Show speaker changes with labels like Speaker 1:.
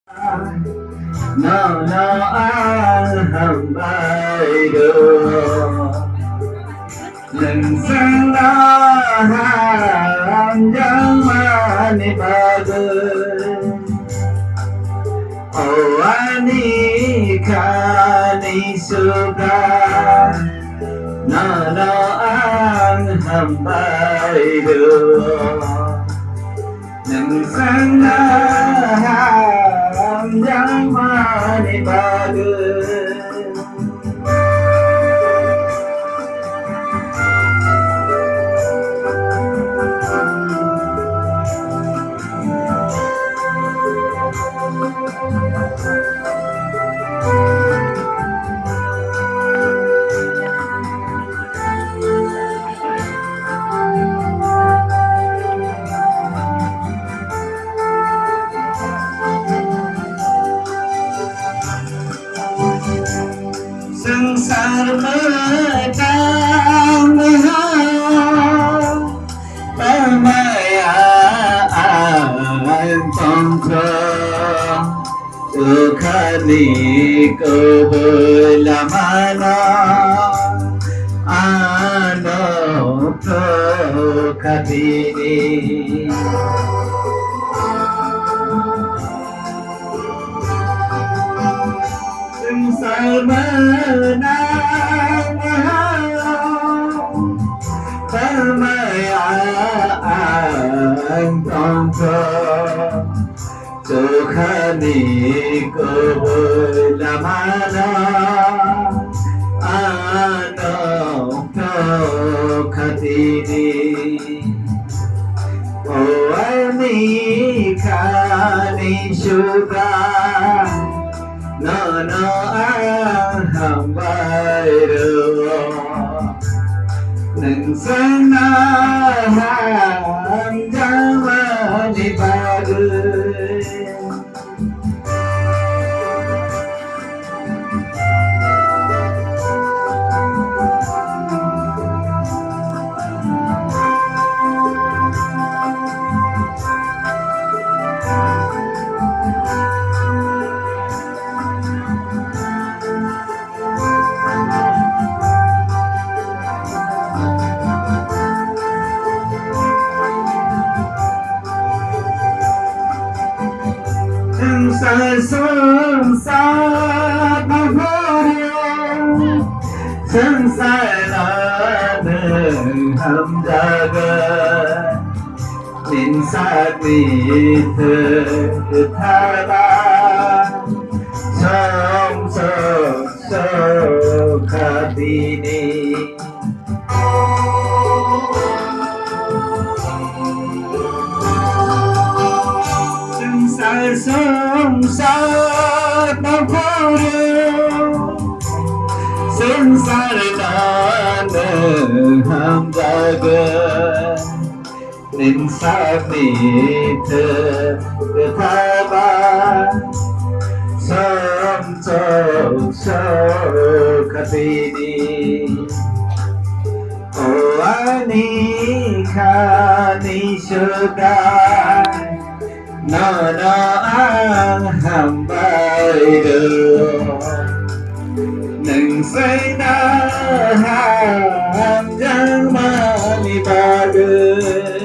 Speaker 1: nó an hầm bay đường lần sang nó hàng giang mà ni bagus oh ani kani suka nó an hầm bay đường lần sang nó hàng giang mà ni bagus संसार में काम माया तंत्र सुखनी को बोला माना आनो तो खदीनी Salmana Salmaya anh con thơ Sukhani ko lamana Ano to khatini O ani khani shuka nó an hàm bay đường nâng sáng na hàng giang mà đi ba người संसार हम जगत इंसान थारा खदीनी संसार संसार हम जगत इंसान थारा खदीनी ओ ani khani suka nó an hàm bay đường nâng xây na hàng giang mà ni ba đường